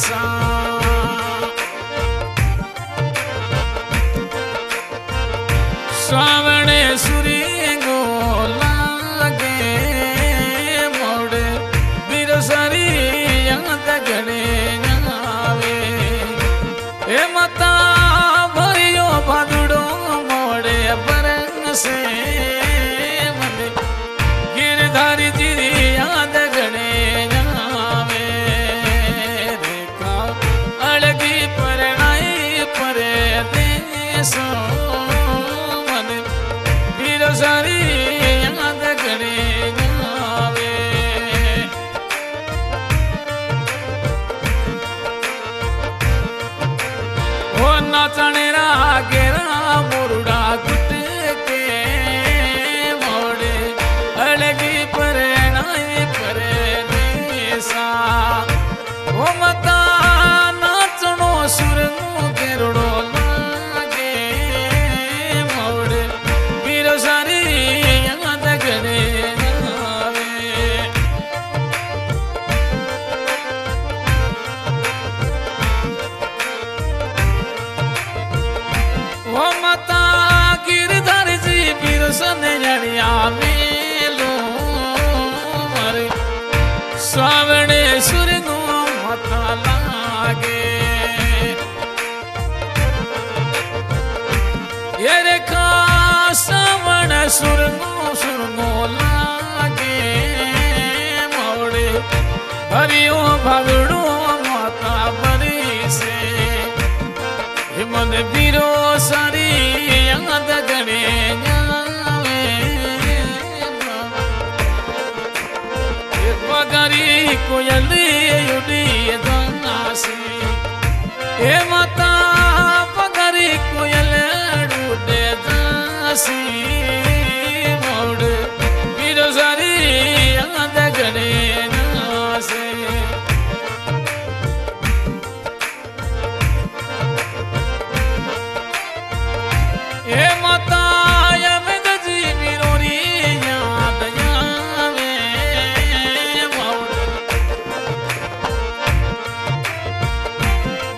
सा श्रावणे सुरींगो लागे मोड़ बिरसरी याद गणे आवे ए मता भरियो भादुड़ो मोड़े परंग से मने गिरधारी जी याद गणे आवे रेखा अड़गी परनाई परे देसो सारी याद गणे आवे ओ नाचने गेरा मुरुड़ा गुट के मोड़े अलगी पर नाई पर देसा ओ मता नाचनो सुरंगो गेरड़ो लागे मोड़े सारी याद गणे आवे ओ मता गिरधर जी बिरसन जड़िया मेलो मरे श्रावणे सुरंगो मता लागे ये रेखा श्रावण सुरंगो सुरंगो लागे मोड़े हरियो भगड़ो माता बरी से मन बीरो सारी याद गणे आवे पगारी कोयली युडी दासी ए माता पगारी कोयल डूडे दासी मोड़ बीरो सारी याद गणे आसे ए माता यमद जी बिरोरी याद आवे मोड़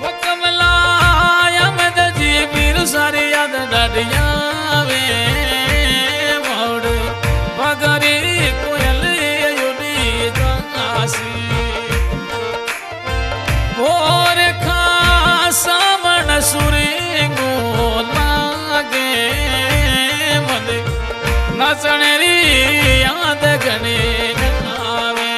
वो कमला यमद जी बिरो सारी याद डडियावे मोड़ पगरी कोयल युडी दासी और खासा मन सुरेंगो लागे मने नाचनेरी याद गणे आवे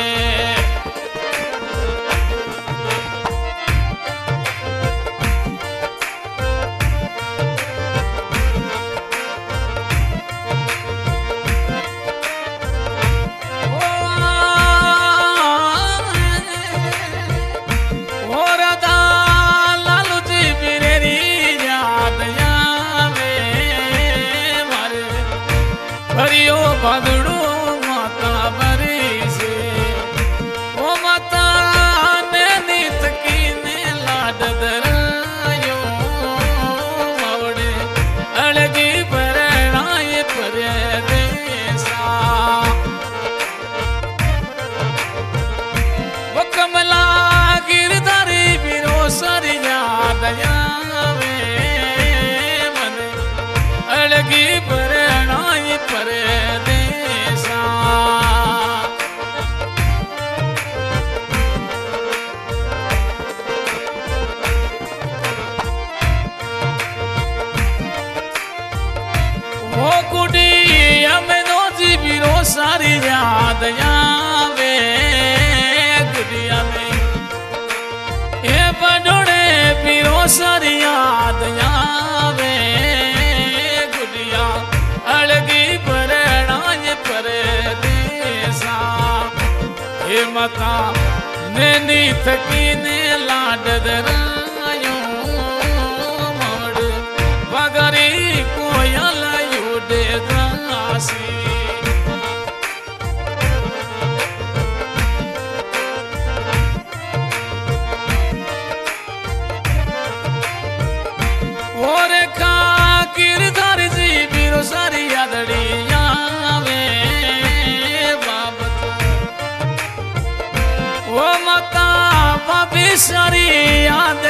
हरियो भादड़ो माता बरी से ओ माता ने नीत की ने लाड दरायो मावड़े अलगी परनाए पर देसा वो कमला गिरधारी बिरो सारी याद आवे मने अलगी परनाए पर देसा वो कुड़ी हमें दो जी बिरो सारी याद आवे गुड़िया में ये बड़ोड़े बिरो सारी याद आवे गुड़िया अलगी परनाए पर देसा हे माता ने नीत की ने लाड दरायो मोड़ पगरी कोयल युडे दासी और खा गिरधर जी बिरो सारी यादड़ी आवे बाबत ओ माता बिसारी याद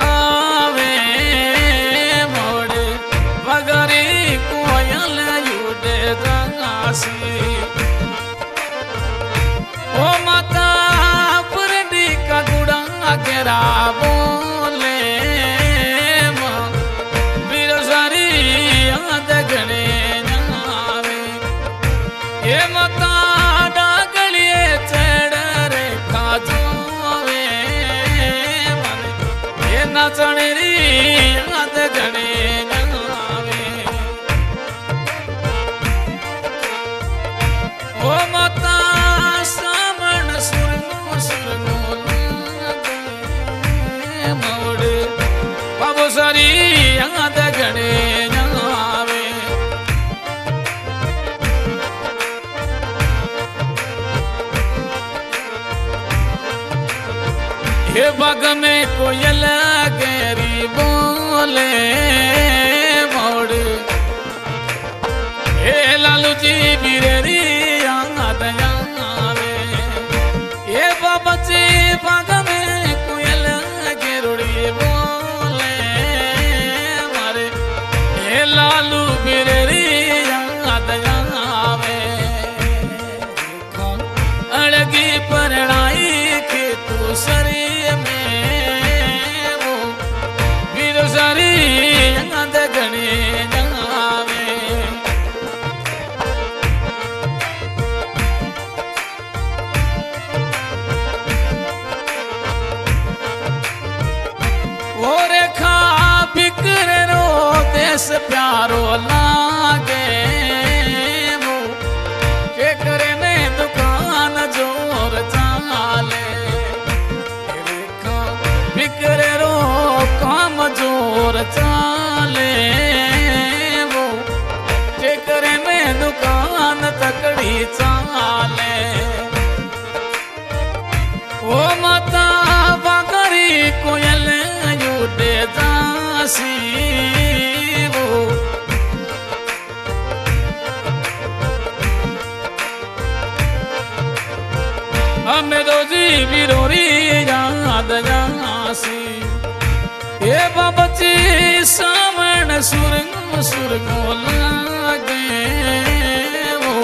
आवे मोड़े पगरी कोयल युडे रंगासी ओ माता पुरडी का गुड़ा गेरा बोले बिरसारी याद गणे नावे ये माता डागलिए चढ़ रे खाजोवे ये नाचनेरी याद गणे नावे ओ माता सामण सुरगो सुरगो मोड़े बाबू सारी याद गणे नावे ये बाग में कोयल गहरी बोले मोड़े ये लालू जी बिरेरी याद आवे ये बाबा जी बाग में कोयल गेरुड़ी बोले मारे ये लालू बिरेरी याद आवे अड़गी परणाई के तू सरी सारी याद गणे नावे वो रेखा बिकर रो देश प्यारो लागे वो के करे ने दुकान जोर चाले रेखा बिकर रो काम जोर चाले वो टेकरे में दुकान तकड़ी चाले वो माता बागरी कोयल युडे दासी वो हमें दो जी बिरोरी याद जासी ये बाबा जी सामण सुरगो सुरगो लागे वो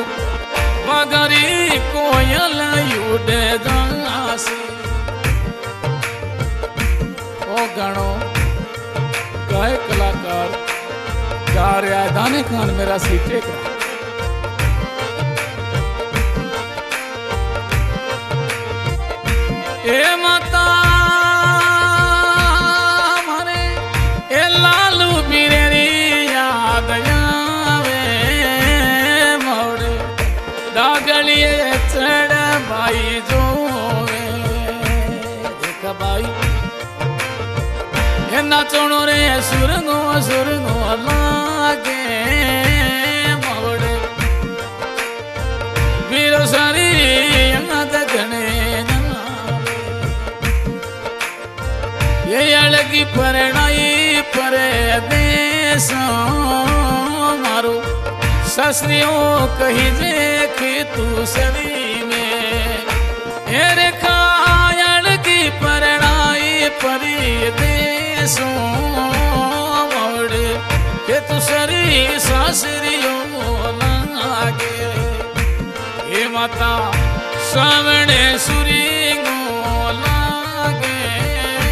मगरी कोयल युडे दासी ओ गणो गाय कलाकार गा रहा दाने खान मेरा सीटे का ए माता लालू बिरेरी याद आवे मोड़े डागलिए चढ़ भाई जोवे देख भाई ये नाचोनो रे सुरगो सुरगो लागे मोड़े बीरो सारी याद गणे ये अलगी परणाई परे देश मारो ससरियों कही जे कि तू सदी में हेरे खायल की परणाई परी देश मोड़े के तू सरी सासरियों लागे हे माता सामने सुरी